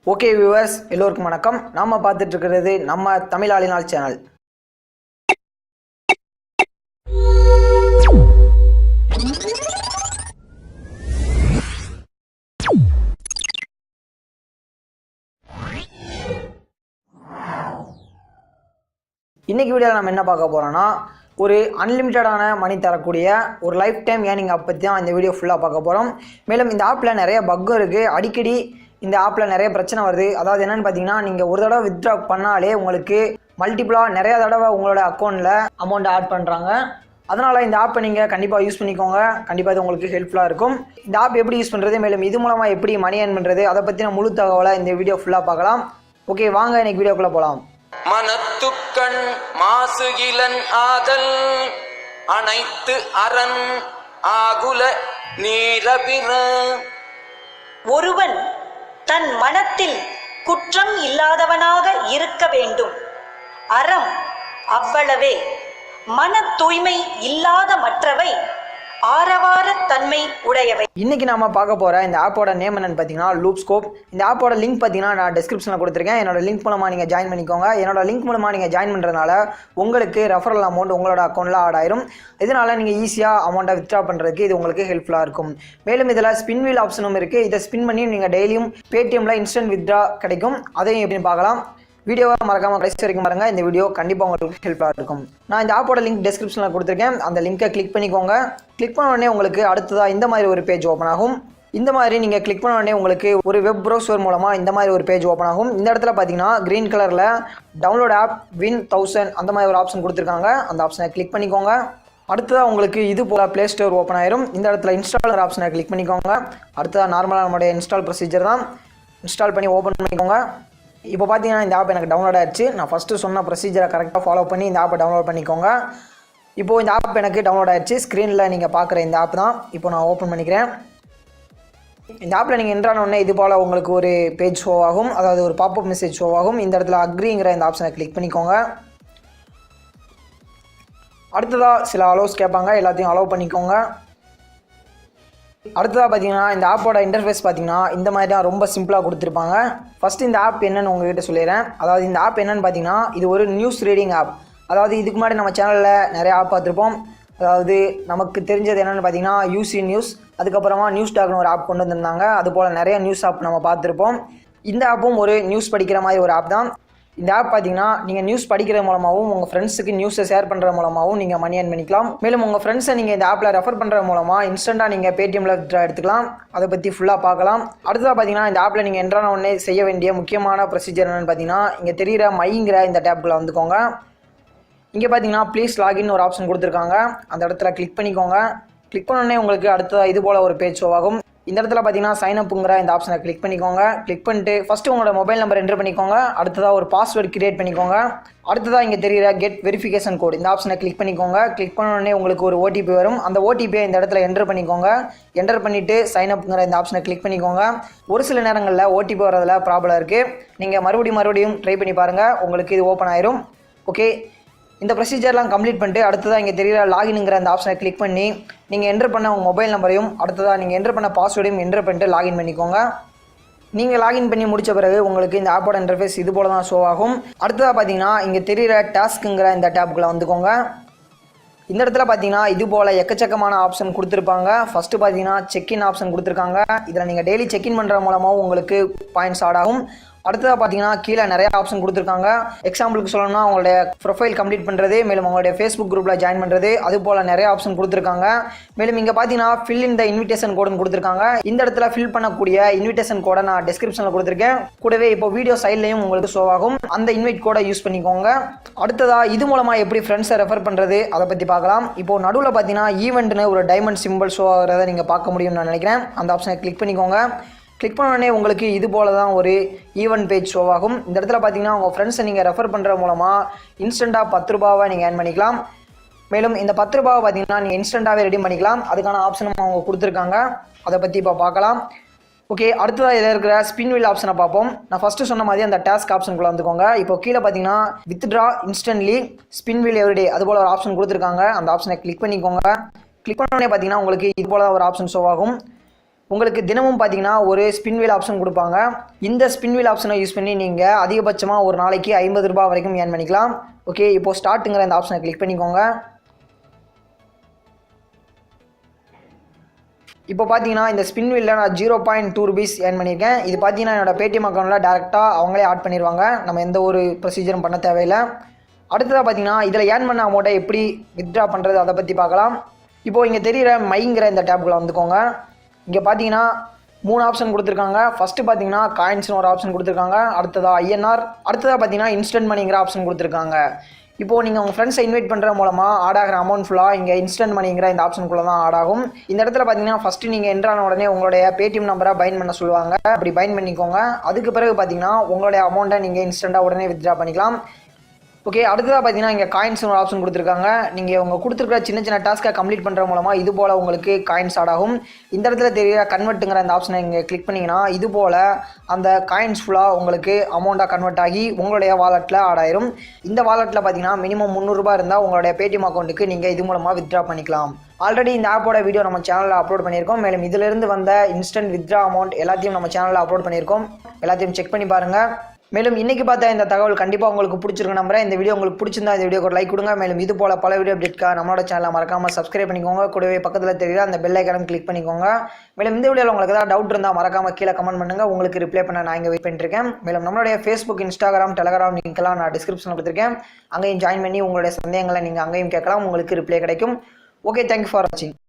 Okay viewers, எல்லோருக்கும் வணக்கம். நாம பார்த்துட்டு இருக்கிறது நம்ம தமிழாளினால் சேனல். இன்னைக்கு வீடியோவில் நம்ம என்ன பார்க்க போறோம்னா, ஒரு அன்லிமிட்டடான மணி தரக்கூடிய ஒரு லைஃப் டைம் ஏர்னிங் ஆப் பற்றி தான் இந்த வீடியோ ஃபுல்லாக பார்க்க போகிறோம். மேலும் இந்த ஆப்பில் நிறைய பக் இருக்குது. அடிக்கடி இந்த ஆப்பில் நிறைய பிரச்சனை வருது. அதாவது என்னென்னு பார்த்தீங்கன்னா, நீங்கள் ஒரு தடவை வித்ட்ரா பண்ணாலே உங்களுக்கு மல்டிபிளாக நிறைய தடவை உங்களோட அக்கௌண்ட்டில் அமௌண்ட் ஆட் பண்ணுறாங்க. அதனால் இந்த ஆப்பை நீங்கள் கண்டிப்பாக யூஸ் பண்ணிக்கோங்க. கண்டிப்பாக இது உங்களுக்கு ஹெல்ப்ஃபுல்லாக இருக்கும். இந்த ஆப் எப்படி யூஸ் பண்ணுறது, மேலும் இது மூலமாக எப்படி மணி ஏர்ன் பண்ணுறது, அதை பற்றின முழு தகவலை இந்த வீடியோ ஃபுல்லாக பார்க்கலாம். ஓகே, வாங்க இன்னைக்கு வீடியோக்குள்ளே போகலாம். மனத்துக்கண் மாசு இளன் ஆதல் அனைத்து அரண் ஆகுல நீரபிற. ஒருவன் தன் மனத்தில் குற்றம் இல்லாதவனாக இருக்க வேண்டும். அறம் அவ்வளவே. மன தூய்மை இல்லாத மற்றவை ஆரவார தன்மை உடையவை. இன்னைக்கு நாம பார்க்க போற இந்த ஆப்போட நேம் என்னன்னு பார்த்தீங்கன்னா loopscope. இந்த ஆப்போட லிங்க் பார்த்தீங்கன்னா நான் டிஸ்கிரிப்ஷனில் கொடுத்துருக்கேன். என்னோட லிங்க் மூலமா நீங்க ஜாயின் பண்ணிக்கோங்க. என்னோட லிங்க் மூலமா நீங்க ஜாயின் பண்றதுனால உங்களுக்கு ரெஃபரல் அமௌண்ட் உங்களோட அக்கௌண்ட்ல ஆட் ஆயிரும். இதனால நீங்க ஈஸியா அமௌண்ட்டை வித்ட்ரா பண்றதுக்கு இது உங்களுக்கு ஹெல்ப்ஃபுல்லா இருக்கும். மேலும் இதுல ஸ்பின் வீல் ஆப்ஷனும் இருக்கு. இதை ஸ்பின் பண்ணி நீங்க டெய்லியும் பேடிஎம்ல இன்ஸ்டன்ட் வித்ட்ரா கிடைக்கும். அதையும் எப்படின்னு பார்க்கலாம். வீடியோவை மறக்காம கடைசி வரைக்கும் பாருங்க. இந்த வீடியோ கண்டிப்பாக உங்களுக்கு ஹெல்ப்ஃபுல்லாக இருக்கும். நான் இந்த ஆப்போட லிங்க் டிஸ்கிரிப்ஷனில் கொடுத்துருக்கேன். அந்த லிங்கை கிளிக் பண்ணிக்கோங்க. கிளிக் பண்ண உடனே உங்களுக்கு அடுத்ததாக இந்த மாதிரி ஒரு பேஜ் ஓப்பன் ஆகும். இந்த மாதிரி நீங்கள் கிளிக் பண்ண உடனே உங்களுக்கு ஒரு வெப் ப்ரௌசர் மூலமாக இந்த மாதிரி ஒரு பேஜ் ஓப்பன் ஆகும். இந்த இடத்துல பார்த்தீங்கன்னா க்ரீன் கலரில் டவுன்லோட் ஆப் வின் 1000 அந்த மாதிரி ஒரு ஆப்ஷன் கொடுத்துருக்காங்க. அந்த ஆப்ஷனை கிளிக் பண்ணிக்கோங்க. அடுத்ததாக உங்களுக்கு இது போல் ப்ளே ஸ்டோர் ஓப்பன் ஆயிரும். இந்த இடத்துல இன்ஸ்டாலர் ஆப்ஷனை கிளிக் பண்ணிக்கோங்க. அடுத்ததாக நார்மலாக நம்மளுடைய இன்ஸ்டால் ப்ரொசீஜர் தான். இன்ஸ்டால் பண்ணி ஓப்பன் பண்ணிக்கோங்க. இப்போ பார்த்தீங்கன்னா இந்த ஆப் எனக்கு டவுன்லோட் ஆயிடுச்சு. நான் ஃபஸ்ட்டு சொன்ன ப்ரொசீஜரை கரெக்டாக ஃபாலோ பண்ணி இந்த ஆப்பை டவுன்லோட் பண்ணிக்கோங்க. இப்போது இந்த ஆப் எனக்கு டவுன்லோட் ஆயிடுச்சு. ஸ்க்ரீனில் நீங்கள் பார்க்குற இந்த ஆப் தான். இப்போ நான் ஓப்பன் பண்ணிக்கிறேன். இந்த ஆப்பில் நீங்கள் என்ட்ரான உடனே இது போல் உங்களுக்கு ஒரு பேஜ் ஷோ ஆகும். அதாவது ஒரு பாப்அப் மெசேஜ் ஷோ ஆகும். இந்த இடத்துல அக்ரிங்கிற இந்த ஆப்ஷனை கிளிக் பண்ணிக்கோங்க. அடுத்ததாக சில அலோஸ் கேட்பாங்க. எல்லாத்தையும் அலோவ் பண்ணிக்கோங்க. அடுத்ததாக பார்த்தீங்கன்னா இந்த ஆப்போட இன்டர்ஃபேஸ் பார்த்தீங்கன்னா இந்த மாதிரி தான் ரொம்ப சிம்பிளாக கொடுத்துருப்பாங்க. ஃபஸ்ட்டு இந்த ஆப் என்னன்னு உங்ககிட்ட சொல்லிடுறேன். அதாவது இந்த ஆப் என்னன்னு பார்த்தீங்கன்னா இது ஒரு நியூஸ் ரீடிங் ஆப். அதாவது இதுக்கு முன்னாடி நம்ம சேனலில் நிறைய ஆப் பார்த்துருப்போம். அதாவது நமக்கு தெரிஞ்சது என்னென்னு பார்த்தீங்கன்னா யூசி நியூஸ், அதுக்கப்புறமா நியூஸ் டாக்னு ஒரு ஆப் கொண்டு வந்திருந்தாங்க. அதுபோல் நிறைய நியூஸ் ஆப் நம்ம பார்த்துருப்போம். இந்த ஆப்பும் ஒரு நியூஸ் படிக்கிற மாதிரி ஒரு ஆப் தான். இந்த ஆப் பார்த்தீங்கன்னா நீங்கள் நியூஸ் படிக்கிறது மூலமாகவும் உங்கள் ஃப்ரெண்ட்ஸுக்கு நியூஸை ஷேர் பண்ணுறது மூலமாகவும் நீங்கள் மணி ஏர்ன் பண்ணிக்கலாம். மேலும் உங்கள் ஃப்ரெண்ட்ஸை நீங்கள் இந்த ஆப்பில் ரெஃபர் பண்ணுறது மூலமாக இன்ஸ்டண்ட்டாக நீங்கள் பேடிஎம்ல வித்ட்ரா எடுத்துக்கலாம். அதை பற்றி ஃபுல்லாக பார்க்கலாம். அடுத்ததாக பார்த்தீங்கன்னா இந்த ஆப்பில் நீங்கள் என்ட்ரான உடனே செய்ய வேண்டிய முக்கியமான ப்ரொசீஜர் என்னென்னு பார்த்தீங்கன்னா, இங்கே தெரிகிற மைங்கிற இந்த டேப்புக்குள்ளே வந்துக்கோங்க. இங்கே பார்த்தீங்கன்னா ப்ளீஸ் லாகின் ஒரு ஆப்ஷன் கொடுத்துருக்காங்க. அந்த இடத்துல கிளிக் பண்ணிக்கோங்க. கிளிக் பண்ணோடனே உங்களுக்கு அடுத்ததாக இது போல் ஒரு பேஜ் ஷோ ஆகும். இந்த இடத்துல பார்த்தீங்கன்னா சைன் அப்புங்கிற இந்த ஆப்ஷனை கிளிக் பண்ணிக்கோங்க. கிளிக் பண்ணிட்டு ஃபஸ்ட்டு உங்களோட மொபைல் நம்பர் என்டர் பண்ணிக்கோங்க. அடுத்ததாக ஒரு பாஸ்வேர்டு கிரியேட் பண்ணிக்கோங்க. அடுத்ததாக இங்கே தெரிகிற கெட் வெரிஃபிகேஷன் கோட் இந்த ஆப்ஷனை கிளிக் பண்ணிக்கோங்க. கிளிக் பண்ண உடனே உங்களுக்கு ஒரு ஓடிபி வரும். அந்த ஓடிபியை இந்த இடத்துல என்டர் பண்ணிக்கோங்க. என்டர் பண்ணிவிட்டு சைன் அப்புங்கிற இந்த ஆப்ஷனை கிளிக் பண்ணிக்கோங்க. ஒரு சில நேரங்களில் ஓடிபி வரதில் ப்ராப்ளம் இருக்குது. நீங்கள் மறுபடியும் ட்ரை பண்ணி பாருங்கள். உங்களுக்கு இது ஓப்பன் ஆயிரும். ஓகே, இந்த ப்ரொசீஜர்லாம் கம்ப்ளீட் பண்ணிட்டு அடுத்ததாக இங்கே தெரிகிற லாகின்ங்கிற அந்த ஆப்ஷனை கிளிக் பண்ணி நீங்கள் என்டர் பண்ண உங்கள் மொபைல் நம்பரையும் அடுத்ததாக நீங்கள் என்டர் பண்ண பாஸ்வேர்டையும் என்டர் பண்ணிட்டு லாகின் பண்ணிக்கோங்க. நீங்கள் லாகின் பண்ணி முடித்த பிறகு உங்களுக்கு இந்த ஆப்போட இன்டர்ஃபேஸ் இது போல தான் ஷோ ஆகும். அடுத்ததாக பார்த்தீங்கன்னா இங்கே தெரிகிற டாஸ்க்குங்கிற இந்த டேப்புக்குள்ளே வந்துக்கோங்க. இந்த இடத்துல பார்த்தீங்கன்னா இது போல் எக்கச்சக்கமான ஆப்ஷன் கொடுத்துருப்பாங்க. ஃபஸ்ட்டு பார்த்தீங்கன்னா செக்இன் ஆப்ஷன் கொடுத்துருக்காங்க. இதில் நீங்கள் டெய்லி செக்இன் பண்ணுற மூலமாக உங்களுக்கு பாயிண்ட்ஸ் ஆட் ஆகும். அடுத்ததாக பார்த்தீங்கன்னா கீழே நிறைய ஆப்ஷன் கொடுத்துருக்காங்க. எக்ஸாம்பிளுக்கு சொல்லணும்னா உங்களுடைய ப்ரொஃபைல் கம்ப்ளீட் பண்ணுறது, மேலும் உங்களுடைய ஃபேஸ்புக் குரூப்பில் ஜாயின் பண்ணுறது, அது போல் நிறைய ஆப்ஷன் கொடுத்துருக்காங்க. மேலும் இங்கே பார்த்தீங்கன்னா ஃபில் இன் த இன்விடேஷன் கோடுன்னு கொடுத்துருக்காங்க. இந்த இடத்துல ஃபில் பண்ணக்கூடிய இன்விடேஷன் கோடை நான் டிஸ்கிரிப்ஷனில் கொடுத்துருக்கேன். கூடவே இப்போ வீடியோ சைட்லையும் உங்களுக்கு ஷோ ஆகும். அந்த இன்வைட் கோடை யூஸ் பண்ணிக்கோங்க. அடுத்ததாக இது மூலமாக எப்படி ஃப்ரெண்ட்ஸை ரெஃபர் பண்ணுறது அதை பற்றி பார்க்கலாம். இப்போது நடுவில் பார்த்தீங்கன்னா ஈவெண்ட்னு ஒரு டைமண்ட் சிம்பிள் ஷோ ஆகிறத நீங்கள் பார்க்க முடியும்னு நான் நினைக்கிறேன். அந்த ஆப்ஷனை கிளிக் பண்ணிக்கோங்க. கிளிக் பண்ண உடனே உங்களுக்கு இது போல தான் ஒரு ஈவெண்ட் பேஜ் ஷோ ஆகும். இந்த இடத்துல பார்த்தீங்கன்னா உங்கள் ஃப்ரெண்ட்ஸை நீங்கள் ரெஃபர் பண்ணுற மூலமாக இன்ஸ்டண்ட்டாக 10 ரூபாவை நீங்கள் ஏர்ன் பண்ணிக்கலாம். மேலும் இந்த 10 ரூபாவை பார்த்தீங்கன்னா நீங்கள் இன்ஸ்டண்ட்டாகவே ரெடி பண்ணிக்கலாம். அதுக்கான ஆப்ஷனும் அவங்க கொடுத்துருக்காங்க. அதை பற்றி இப்போ பார்க்கலாம். ஓகே, அடுத்ததாக இதில் இருக்கிற ஸ்பின் வீல் ஆப்ஷனை பார்ப்போம். நான் ஃபஸ்ட்டு சொன்ன மாதிரி அந்த டாஸ்க் ஆப்ஷனுக்குள்ளே வந்துக்கோங்க. இப்போ கீழே பார்த்தீங்கன்னா withdraw instantly spin wheel everyday அது போல் ஒரு ஆப்ஷன் கொடுத்துருக்காங்க. அந்த ஆப்ஷனை கிளிக் பண்ணிக்கோங்க. கிளிக் பண்ண உடனே பார்த்தீங்கன்னா உங்களுக்கு இது போல ஒரு ஆப்ஷன் ஷோ ஆகும். உங்களுக்கு தினமும் பார்த்தீங்கன்னா ஒரு ஸ்பின் வீல் ஆப்ஷன் கொடுப்பாங்க. இந்த ஸ்பின் வீல் ஆப்ஷனை யூஸ் பண்ணி நீங்கள் அதிகபட்சமாக ஒரு நாளைக்கு 50 ரூபாய் வரைக்கும் ஏர்ன் பண்ணிக்கலாம். ஓகே, இப்போது ஸ்டார்ட்டுங்கிற இந்த ஆப்ஷனை கிளிக் பண்ணிக்கோங்க. இப்போ பார்த்தீங்கன்னா இந்த ஸ்பின் வீலில் நான் 0.2 rupees ஏர்ன் பண்ணியிருக்கேன். இது பார்த்தீங்கன்னா என்னோட பேடிஎம் அக்கௌண்ட்டில் டேரெக்டாக அவங்களே ஆட் பண்ணிடுவாங்க. நம்ம எந்த ஒரு ப்ரொசீஜரும் பண்ண தேவையில்லை. அடுத்ததாக பார்த்தீங்கன்னா இதில் ஏர்ன் பண்ண அமௌண்ட்டை எப்படி வித்ட்ரா பண்ணுறது அதை பற்றி பார்க்கலாம். இப்போது இங்கே தெரிகிற மைங்கிற இந்த டேப்புக்குள்ளே வந்துக்கோங்க. இங்கே பார்த்தீங்கன்னா 3 ஆப்ஷன் கொடுத்துருக்காங்க. ஃபஸ்ட்டு பார்த்தீங்கன்னா காயின்ஸ்னு ஒரு ஆப்ஷன் கொடுத்துருக்காங்க. அடுத்ததாக ஐஎன்ஆர், அடுத்ததாக பார்த்தீங்கன்னா இன்ஸ்டன்ட் மணிங்கிற ஆப்ஷன் கொடுத்துருக்காங்க. இப்போது நீங்கள் உங்கள் ஃப்ரெண்ட்ஸை இன்வைட் பண்ணுற மூலமாக ஆட் ஆகிற அமௌண்ட் ஃபுல்லாக இங்கே இன்ஸ்டன்ட் மணிங்கிற இந்த ஆப்ஷனுக்குள்ளே தான் ஆட் ஆகும். இந்த இடத்துல பார்த்தீங்கன்னா ஃபஸ்ட்டு நீங்கள் என்ட்ரான உடனே உங்களுடைய பேடிஎம் நம்பரை பைண்ட் பண்ண சொல்லுவாங்க. அப்படி பைண்ட் பண்ணிக்கோங்க. அதுக்கு பிறகு பார்த்தீங்கன்னா உங்களுடைய அமௌண்ட்டை நீங்கள் இன்ஸ்டண்ட்டாக உடனே வித்ட்ரா பண்ணிக்கலாம். ஓகே, அடுத்ததாக பார்த்தீங்கன்னா இங்கே காயின்ஸ் ஒரு ஆப்ஷன் கொடுத்துருக்காங்க. நீங்கள் உங்கள் கொடுத்துருக்கிற சின்ன சின்ன டாஸ்க்கை கம்ப்ளீட் பண்ணுற மூலமாக இது போல் உங்களுக்கு காயின்ஸ் ஆட் ஆகும். இந்த இடத்துல தெரிகிற கன்வெர்ட்டுங்கிற அந்த ஆப்ஷனை இங்கே கிளிக் பண்ணிங்கன்னா இது போல் அந்த காயின்ஸ் ஃபுல்லாக உங்களுக்கு அமௌண்ட்டாக கன்வெர்ட் ஆகி உங்களுடைய வாலெட்டில் ஆட் ஆயிரும். இந்த வாலெட்டில் பார்த்தீங்கன்னா மினிமம் 300 ரூபாய் இருந்தால் உங்களுடைய பேடிஎம் அக்கௌண்ட்டுக்கு நீங்கள் இது மூலமாக வித்ட்ரா பண்ணிக்கலாம். ஆல்ரெடி இந்த ஆப்போட வீடியோ நம்ம சேனலில் அப்லோட் பண்ணியிருக்கோம். மேலும் இதிலிருந்து வந்த இன்ஸ்டன்ட் வித்ட்ரா அமௌண்ட் எல்லாத்தையும் நம்ம சேனலில் அப்லோட் பண்ணியிருக்கோம். எல்லாத்தையும் செக் பண்ணி பாருங்கள். மேலும் இன்றைக்கி பார்த்த இந்த தகவல் கண்டிப்பாக உங்களுக்கு பிடிச்சிருக்கு நம்புறேன். இந்த வீடியோ உங்களுக்கு பிடிச்சிருந்தா இந்த வீடியோக்கு ஒரு லைக் கொடுங்க. மேலும் இது போல் பல வீடியோ அப்டேட்காக நம்மளோட சேனலை மறக்காமல் சப்ஸ்கிரைப் பண்ணிக்கோங்க. கூடவே பக்கத்தில் தெரியுற அந்த பெல் ஐக்கானும் கிளிக் பண்ணிக்கோங்க. மேலும் இந்த வீடியோவில் உங்களுக்கு ஏதாவது டவுட் இருந்தால் மறக்காமல் கீழே கமெண்ட் பண்ணுங்கள். உங்களுக்கு ரிப்ளை பண்ண நான் இங்கே வெயிட் பண்ணிருக்கேன். மேலும் நம்மளுடைய ஃபேஸ்புக், இன்ஸ்டாகிராம், டெலகிராம் லிங்க்லாம் நான் டிஸ்கிரிப்ஷனில் கொடுத்துருக்கேன். அங்கேயும் ஜாயின் பண்ணி உங்களுடைய சந்தேகங்களை நீங்கள் அங்கேயும் கேட்கலாம். உங்களுக்கு ரிப்ளை கிடைக்கும். ஓகே, தேங்க்யூ ஃபார் வாட்சிங்.